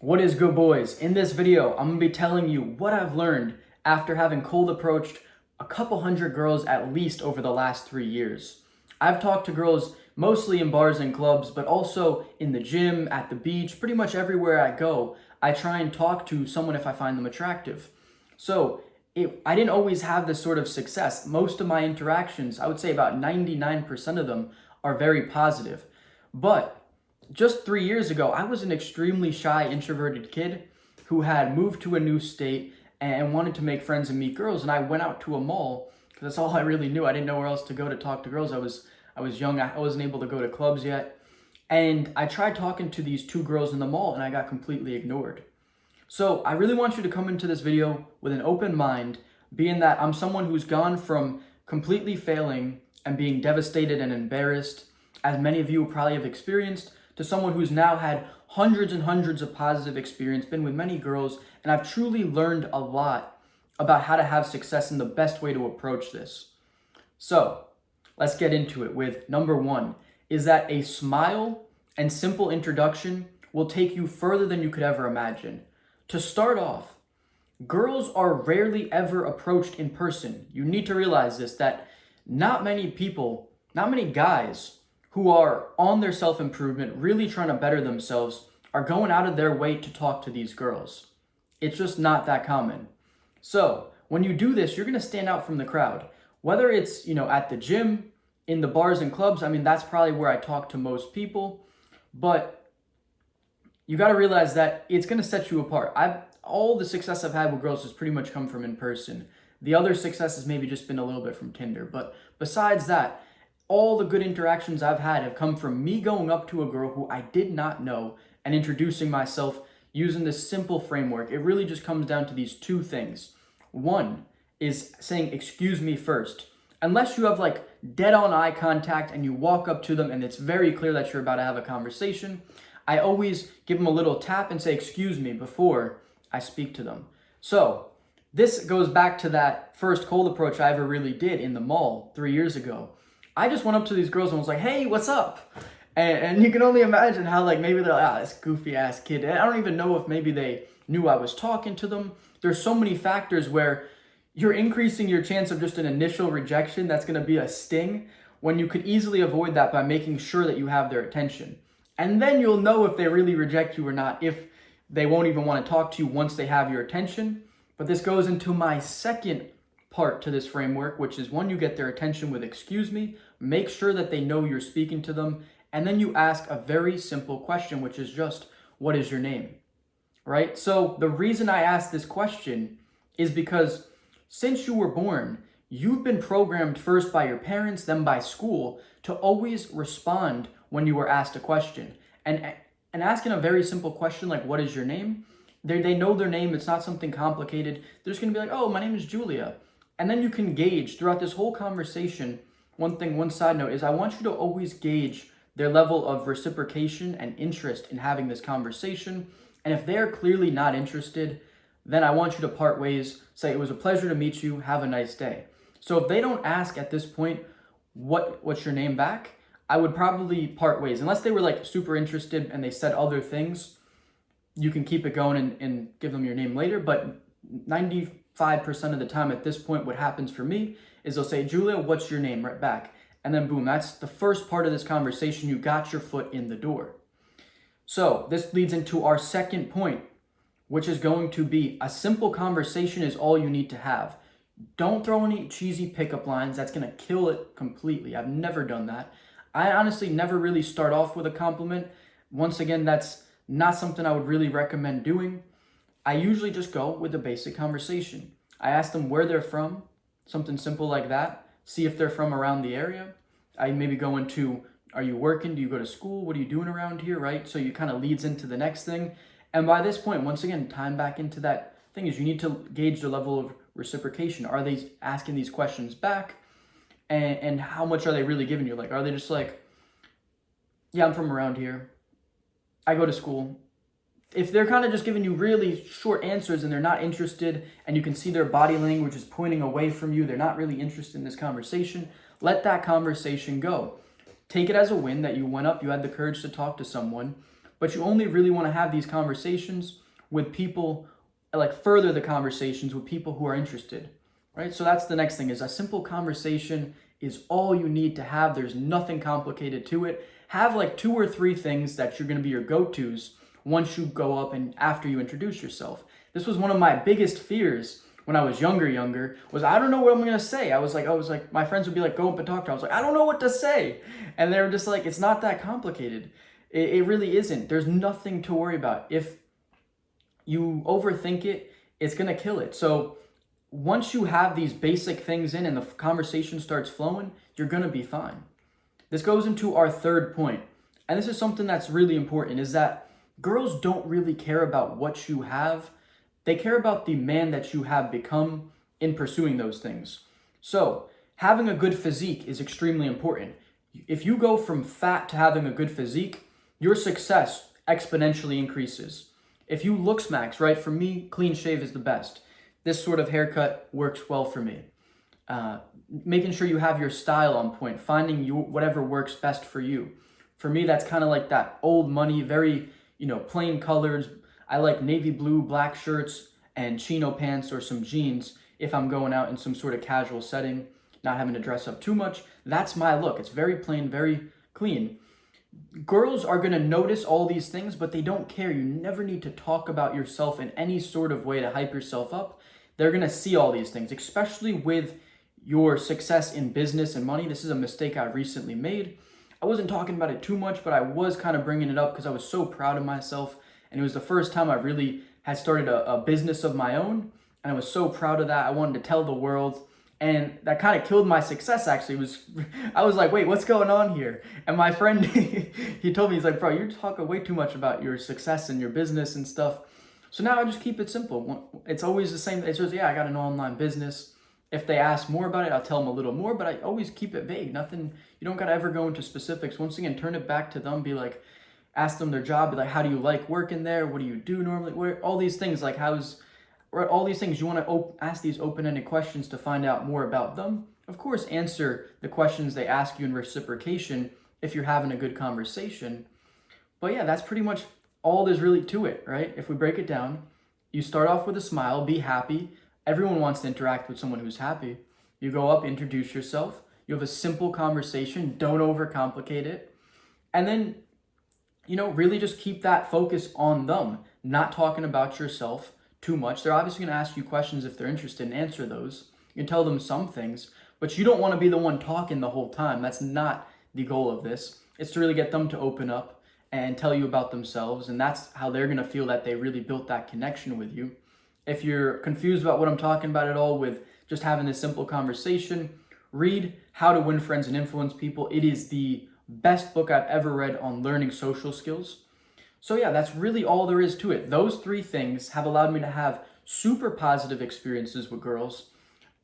What is good, boys? In this video, I'm going to be telling you what I've learned after having cold approached a couple hundred girls at least over the last 3 years. I've talked to girls mostly in bars and clubs, but also in the gym, at the beach, pretty much everywhere I go. I try and talk to someone if I find them attractive. So I didn't always have this sort of success. Most of my interactions, I would say about 99% of them, are very positive. But just 3 years ago, I was an extremely shy, introverted kid who had moved to a new state and wanted to make friends and meet girls. And I went out to a mall because that's all I really knew. I didn't know where else to go to talk to girls. I was young. I wasn't able to go to clubs yet. And I tried talking to these two girls in the mall and I got completely ignored. So I really want you to come into this video with an open mind, being that I'm someone who's gone from completely failing and being devastated and embarrassed, as many of you probably have experienced, to someone who's now had hundreds and hundreds of positive experience, been with many girls, and I've truly learned a lot about how to have success and the best way to approach this. So let's get into it with number one, is that a smile and simple introduction will take you further than you could ever imagine. To start off, girls are rarely ever approached in person. You need to realize this, that not many people, not many guys who are on their self-improvement, really trying to better themselves, are going out of their way to talk to these girls. It's just not that common. So when you do this, you're going to stand out from the crowd. Whether it's, at the gym, in the bars and clubs, that's probably where I talk to most people. But you got to realize that it's going to set you apart. All the success I've had with girls has pretty much come from in person. The other success has maybe just been a little bit from Tinder. But besides that, all the good interactions I've had have come from me going up to a girl who I did not know and introducing myself using this simple framework. It really just comes down to these two things. One is saying, "Excuse me," first. Unless you have dead on eye contact and you walk up to them and it's very clear that you're about to have a conversation, I always give them a little tap and say, "Excuse me," before I speak to them. So this goes back to that first cold approach I ever really did in the mall 3 years ago. I just went up to these girls and was like, "Hey, what's up?" And you can only imagine how maybe they're like, this goofy ass kid. And I don't even know if maybe they knew I was talking to them. There's so many factors where you're increasing your chance of just an initial rejection that's going to be a sting, when you could easily avoid that by making sure that you have their attention. And then you'll know if they really reject you or not, if they won't even want to talk to you once they have your attention. But this goes into my second part to this framework, which is when you get their attention with "excuse me," make sure that they know you're speaking to them, and then you ask a very simple question, which is just, "What is your name?" Right? So the reason I ask this question is because since you were born, you've been programmed first by your parents, then by school, to always respond when you were asked a question. And asking a very simple question like, "What is your name?" They know their name. It's not something complicated. They're just going to be like, "Oh, my name is Julia." And then you can gauge throughout this whole conversation. One side note is I want you to always gauge their level of reciprocation and interest in having this conversation. And if they're clearly not interested, then I want you to part ways, say, "It was a pleasure to meet you, have a nice day." So if they don't ask at this point, what's your name back, I would probably part ways. Unless they were super interested and they said other things, you can keep it going and give them your name later. But 95% of the time at this point, what happens for me is they'll say, "Julia, what's your name?" right back. And then boom, that's the first part of this conversation. You got your foot in the door. So this leads into our second point, which is going to be a simple conversation is all you need to have. Don't throw any cheesy pickup lines. That's going to kill it completely. I've never done that. I honestly never really start off with a compliment. Once again, that's not something I would really recommend doing. I usually just go with a basic conversation. I ask them where they're from, something simple like that. See if they're from around the area. I maybe go into, "Are you working? Do you go to school? What are you doing around here?" Right? So you kind of leads into the next thing. And by this point, once again, time back into that thing is you need to gauge the level of reciprocation. Are they asking these questions back? And how much are they really giving you? Are they just like, "Yeah, I'm from around here. I go to school." If they're kind of just giving you really short answers and they're not interested and you can see their body language is pointing away from you, they're not really interested in this conversation, let that conversation go. Take it as a win that you went up, you had the courage to talk to someone, but you only really want to have these conversations with people, like further the conversations with people who are interested, right? So that's the next thing, is a simple conversation is all you need to have. There's nothing complicated to it. Have like 2 or 3 things that you're going to be your go-tos once you go up and after you introduce yourself. This was one of my biggest fears when I was younger, was I don't know what I'm going to say. I was like, my friends would be like, go up and talk to her. I was like, I don't know what to say. And they were just like, it's not that complicated. It really isn't. There's nothing to worry about. If you overthink it, it's going to kill it. So once you have these basic things in and the conversation starts flowing, you're going to be fine. This goes into our third point. And this is something that's really important, is that girls don't really care about what you have. They care about the man that you have become in pursuing those things. So having a good physique is extremely important. If you go from fat to having a good physique, your success exponentially increases. If you looks max, right? For me, clean shave is the best. This sort of haircut works well for me. Making sure you have your style on point, finding whatever works best for you. For me, that's kind of like that old money, very, plain colors. I like navy blue, black shirts, and chino pants or some jeans if I'm going out in some sort of casual setting, not having to dress up too much. That's my look. It's very plain, very clean. Girls are going to notice all these things, but they don't care. You never need to talk about yourself in any sort of way to hype yourself up. They're going to see all these things, especially with your success in business and money. This is a mistake I recently made. I wasn't talking about it too much, but I was kind of bringing it up because I was so proud of myself. And it was the first time I really had started a business of my own. And I was so proud of that. I wanted to tell the world. And that kind of killed my success, actually. I was like, wait, what's going on here? And my friend, he told me, he's like, bro, you're talking way too much about your success and your business and stuff. So now I just keep it simple. It's always the same. It's just, yeah, I got an online business. If they ask more about it, I'll tell them a little more, but I always keep it vague. Nothing, you don't got to ever go into specifics. Once again, turn it back to them. Be like, ask them their job. Be like, how do you like working there? What do you do normally? All these things, like all these things, you want to ask these open-ended questions to find out more about them. Of course, answer the questions they ask you in reciprocation if you're having a good conversation. But yeah, that's pretty much all there's really to it, right? If we break it down, you start off with a smile, be happy. Everyone wants to interact with someone who's happy. You go up, introduce yourself. You have a simple conversation. Don't overcomplicate it. And then, really just keep that focus on them, not talking about yourself too much. They're obviously going to ask you questions if they're interested and answer those. You can tell them some things, but you don't want to be the one talking the whole time. That's not the goal of this. It's to really get them to open up and tell you about themselves. And that's how they're going to feel that they really built that connection with you. If you're confused about what I'm talking about at all with just having this simple conversation, read How to Win Friends and Influence People. It is the best book I've ever read on learning social skills. So yeah, that's really all there is to it. Those 3 things have allowed me to have super positive experiences with girls.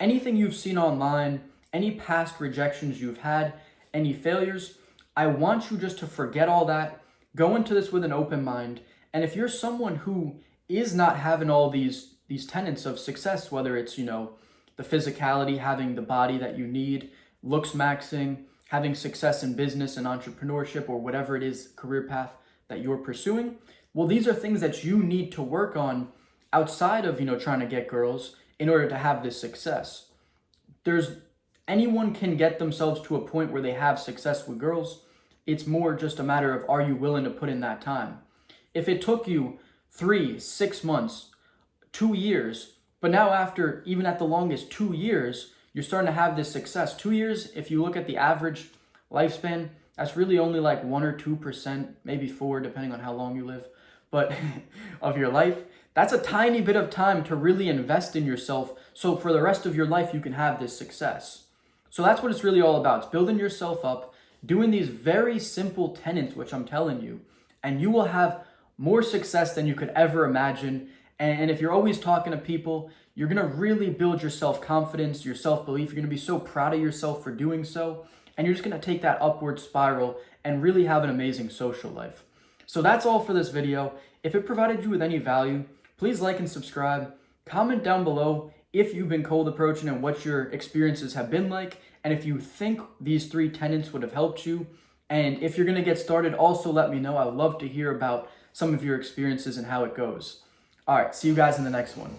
Anything you've seen online, any past rejections you've had, any failures, I want you just to forget all that, go into this with an open mind. And if you're someone who is not having all these tenets of success, whether it's, the physicality, having the body that you need, looks maxing, having success in business and entrepreneurship, or whatever it is, career path that you're pursuing, well, these are things that you need to work on outside of, trying to get girls in order to have this success. Anyone can get themselves to a point where they have success with girls. It's more just a matter of, are you willing to put in that time? If it took you 3, 6 months, 2 years, but now after, even at the longest, 2 years, you're starting to have this success. 2 years, if you look at the average lifespan, that's really only like 1 or 2%, maybe 4, depending on how long you live, but of your life. That's a tiny bit of time to really invest in yourself, so for the rest of your life, you can have this success. So that's what it's really all about. It's building yourself up, doing these very simple tenets, which I'm telling you, and you will have more success than you could ever imagine. And if you're always talking to people, you're going to really build your self-confidence, your self-belief. You're going to be so proud of yourself for doing so. And you're just going to take that upward spiral and really have an amazing social life. So that's all for this video. If it provided you with any value, please like and subscribe. Comment down below if you've been cold approaching and what your experiences have been like. And if you think these 3 tenets would have helped you And if you're going to get started, also let me know. I'd love to hear about some of your experiences and how it goes. All right, see you guys in the next one.